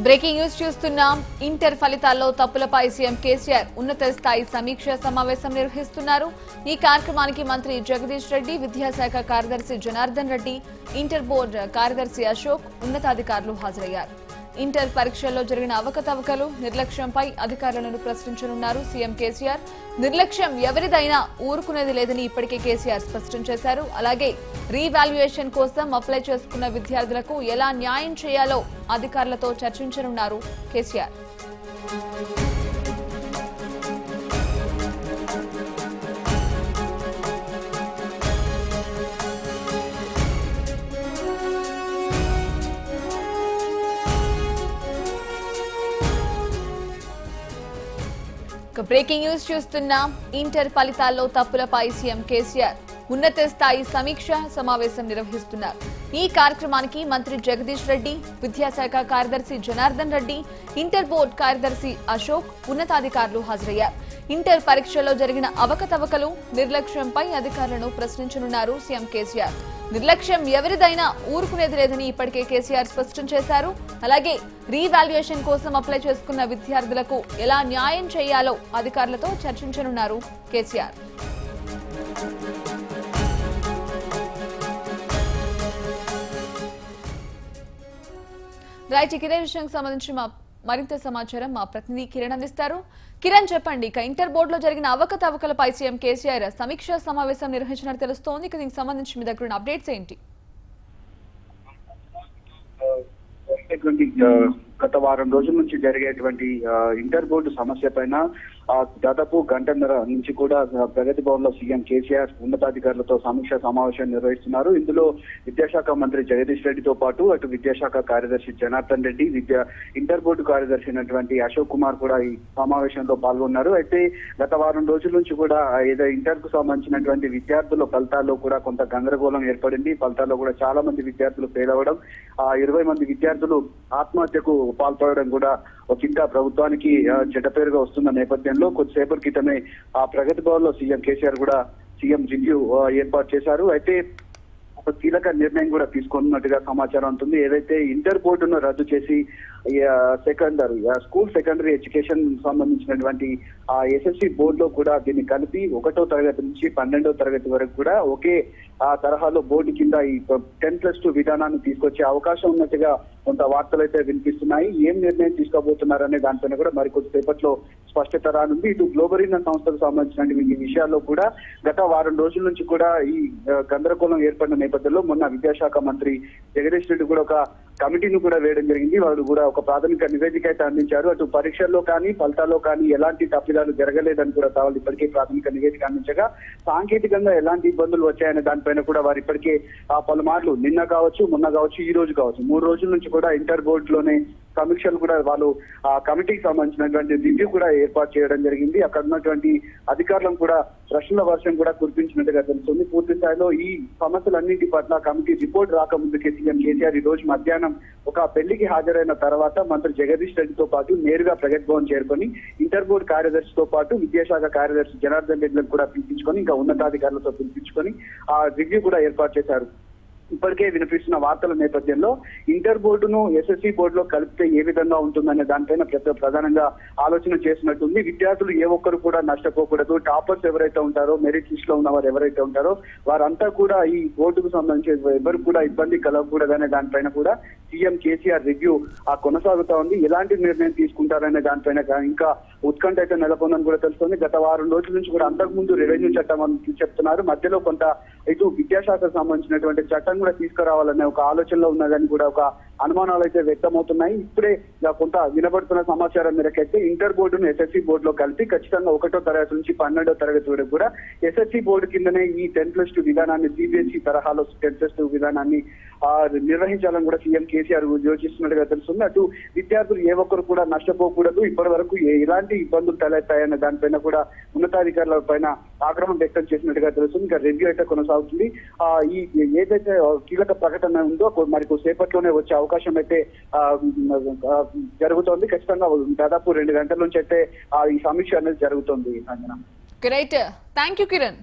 Breaking news చూస్తున్నాం. Inter ఫలితాల్లో తప్పులపై CM KCR ఉన్నత స్థాయి సమీక్ష సమావేశం నిర్వహిస్తున్నారు. ఈ కార్యక్రమానికి మంత్రి జగదీష్ రెడ్డి, విద్యాశాఖ కార్యదర్శి జనార్దన్ రెడ్డి, ఇంటర్ బోర్డు కార్యదర్శి అశోక్ ఉన్నతాధికారులు హాజరయ్యారు. ఇంటర్ పరీక్షల్లో జరిగిన అవకతవకలు, నిర్లక్ష్యంపై అధికారులను ప్రశ్నించనున్నారు సీఎం కేసీఆర్. నిర్లక్ష్యం ఎవరిదైనా ఊరుకునేది లేదని ఇప్పటికే కేసీఆర్ స్పష్టం చేశారు. అలాగే రీవాల్యుయేషన్ కోసం అప్లై చేసుకున్న విద్యార్థులకు ఎలా న్యాయం చేయాలో అధికారులతో చర్చించనున్నారు కేసీఆర్. బ్రేకింగ్ న్యూస్ చూస్తున్నాం. ఇంటర్ ఫలితాల్లో తప్పులపై సీఎం కేసీఆర్ ఉన్నత స్థాయి సమీక్ష సమావేశం నిర్వహిస్తున్నారు. ఈ కార్యక్రమానికి మంత్రి జగదీష్ రెడ్డి, విద్యాశాఖ కార్యదర్శి జనార్దన్ రెడ్డి, ఇంటర్ బోర్డు కార్యదర్శి అశోక్ ఉన్నతాధికారులు హాజరయ్యారు. ఇంటర్ పరీక్షల్లో జరిగిన అవకతవకలు, నిర్లక్ష్యంపై అధికారులను ప్రశ్నించనున్నారు సీఎం కేసీఆర్. నిర్లక్ష్యం ఎవరిదైనా ఊరుకునేది లేదని ఇప్పటికే కేసీఆర్ స్పష్టం చేశారు. అలాగే రీవాల్యుయేషన్ కోసం అప్లై చేసుకున్న విద్యార్థులకు ఎలా న్యాయం చేయాలో అధికారులతో చర్చించనున్నారు కేసీఆర్. రైట్, ఇదే విషయానికి సంబంధించి మరింత సమాచారం మా ప్రతినిధి కిరణ్ అందిస్తారు. కిరణ్, చెప్పండి, ఇక ఇంటర్ బోర్డులో జరిగిన అవకతవకలపై సీఎం కేసీఆర్ సమీక్షా సమావేశం నిర్వహించినట్టు తెలుస్తోంది. ఇక దీనికి సంబంధించి మీ దగ్గర అప్డేట్స్ ఏంటి? గత వారం రోజుల నుంచి జరిగేటువంటి ఇంటర్ బోర్డు సమస్య పైన దాదాపు గంటన్నర నుంచి కూడా ప్రగతి భవన్ లో సీఎం కేసీఆర్ ఉన్నతాధికారులతో సమీక్ష సమావేశం నిర్వహిస్తున్నారు. ఇందులో విద్యాశాఖ మంత్రి జగదీష్ రెడ్డితో పాటు అటు విద్యాశాఖ కార్యదర్శి జనార్దన్ రెడ్డి, ఇంటర్ బోర్డు కార్యదర్శి అయినటువంటి అశోక్ కుమార్ కూడా ఈ సమావేశంలో పాల్గొన్నారు. అయితే గత వారం రోజుల నుంచి కూడా ఏదో ఇంటర్ కు సంబంధించినటువంటి విద్యార్థుల ఫలితాల్లో కూడా కొంత గందరగోళం ఏర్పడింది. ఫలితాల్లో కూడా చాలా మంది విద్యార్థులు ఫెయిల్ అవ్వడం, 20 మంది విద్యార్థులు ఆత్మహత్యకు పాల్పడడం కూడా ఒక ఇంకా ప్రభుత్వానికి చెడ్డ పేరుగా వస్తున్న నేపథ్యంలో కొద్దిసేపటి క్రితమే ఆ ప్రగతి భవన్ లో సీఎం కేసీఆర్ కూడా సీఎం రివ్యూ ఏర్పాటు చేశారు. అయితే ఒక కీలక నిర్ణయం కూడా తీసుకున్నట్టుగా సమాచారం ఉంటుంది. ఏదైతే ఇంటర్ బోర్డును రద్దు చేసి స్కూల్ సెకండరీ ఎడ్యుకేషన్ సంబంధించినటువంటి ఆ ఎస్ఎస్సి బోర్డులో కూడా దీన్ని కలిపి 1వ తరగతి నుంచి 12వ తరగతి వరకు కూడా ఒకే ఆ తరహాలో బోర్డు కింద ఈ 10+2 విధానాన్ని తీసుకొచ్చే అవకాశం ఉన్నట్టుగా కొంత వార్తలు అయితే వినిపిస్తున్నాయి. ఏం నిర్ణయం తీసుకోబోతున్నారనే దానిపైన కూడా మరికొద్ది సేపట్లో స్పష్టత రానుంది. ఇటు గ్లోబరీన సంస్థకు సంబంధించిన ఈ విషయాల్లో కూడా గత వారం రోజుల నుంచి కూడా ఈ గందరగోళం ఏర్పడిన నేపథ్యంలో మొన్న విద్యాశాఖ మంత్రి జగదీష్ రెడ్డి కూడా ఒక కమిటీని కూడా వేయడం జరిగింది. వాళ్ళు కూడా ఒక ప్రాథమిక నివేదిక అయితే అందించారు. అటు పరీక్షల్లో కానీ ఫలితాల్లో కానీ ఎలాంటి తప్పిదాలు జరగలేదని కూడా వాళ్ళు ఇప్పటికే ప్రాథమిక నివేదిక అందించగా, సాంకేతికంగా ఎలాంటి ఇబ్బందులు వచ్చాయనే దానిపైన కూడా వారు ఇప్పటికే పలుమార్లు నిన్న కావచ్చు, మొన్న కావచ్చు, ఈ రోజు కావచ్చు, 3 రోజుల నుంచి కూడా ఇంటర్ బోర్డులోనే సమీక్షలు కూడా వాళ్ళు ఆ కమిటీకి సంబంధించినటువంటి రివ్యూ కూడా ఏర్పాటు చేయడం జరిగింది. అక్కడ ఉన్నటువంటి అధికారులను కూడా ప్రశ్నల వర్షం కూడా కురిపించినట్టుగా తెలుస్తుంది. పూర్తి స్థాయిలో ఈ సమస్యలన్నింటి పట్ల కమిటీ రిపోర్ట్ రాకముందుకే సీఎం కేసీఆర్ ఈ రోజు మధ్యాహ్నం ఒక పెళ్లికి హాజరైన తర్వాత మంత్రి జగదీష్ రెడ్డితో పాటు నేరుగా ప్రగతి భవన్ చేరుకొని ఇంటర్ బోర్డు కార్యదర్శితో పాటు విద్యాశాఖ కార్యదర్శి జనార్దన్ రెడ్డిలను కూడా పిలిపించుకొని ఇంకా ఉన్నతాధికారులతో పిలిపించుకొని ఆ రివ్యూ కూడా ఏర్పాటు చేశారు. ఇప్పటికే వినిపిస్తున్న వార్తల నేపథ్యంలో ఇంటర్ బోర్డును ఎస్ఎస్సి బోర్డులో కలిపితే ఏ విధంగా ఉంటుందనే దానిపైన ప్రధానంగా ఆలోచన చేసినట్టుంది. విద్యార్థులు ఏ ఒక్కరు కూడా నష్టపోకూడదు. టాపర్స్ ఎవరైతే ఉంటారో, మెరిట్ లిస్ట్ లో ఉన్న వారు ఎవరైతే ఉంటారో వారంతా కూడా ఈ బోర్డుకు సంబంధించి ఎవరు కూడా ఇబ్బంది కలగకూడదనే దానిపైన కూడా సీఎం కేసీఆర్ రివ్యూ కొనసాగుతా ఉంది. ఎలాంటి నిర్ణయం తీసుకుంటారనే దానిపైన ఇంకా ఉత్కంఠ అయితే నెలకొందని కూడా తెలుస్తుంది. గత వారం రోజుల నుంచి కూడా అంతకుముందు రెవెన్యూ చట్టం అని చెప్తున్నారు. మధ్యలో కొంత ఇటు విద్యాశాఖకు సంబంధించినటువంటి చట్టం కూడా తీసుకురావాలనే ఒక ఆలోచనలో ఉన్నదని కూడా ఒక అనుమానాలు అయితే వ్యక్తమవుతున్నాయి. ఇప్పుడే కొంత వినబడుతున్న సమాచారం మేరకైతే ఇంటర్ బోర్డును ఎస్ఎస్సి బోర్డులో కలిపి ఖచ్చితంగా 1వ తరగతి నుంచి 12వ తరగతి వరకు కూడా ఎస్ఎస్సి బోర్డు కిందనే ఈ 10+2 విధానాన్ని సిబిఎస్ఈ తరహాలో 10+2 విధానాన్ని నిర్వహించాలని కూడా సీఎం కేసీఆర్ యోచిస్తున్నట్టుగా తెలుస్తుంది. అటు విద్యార్థులు ఏ ఒక్కరు కూడా నష్టపోకూడదు, ఇప్పటి వరకు ఎలాంటి ఇబ్బందులు తలెత్తాయన్న దానిపైన కూడా ఉన్నతాధికారుల పైన ఆగ్రహం వ్యక్తం చేసినట్టుగా తెలుస్తుంది. ఇంకా రివ్యూ అయితే కొనసాగుతుంది. ఈ ఏదైతే కీలక ప్రకటన ఉందో మరి సేపట్లోనే వచ్చే అవకాశం అయితే జరుగుతోంది. ఖచ్చితంగా దాదాపు 2 గంటల నుంచి అయితే ఈ సమీక్ష అనేది జరుగుతుంది. Great, thank you Kiran.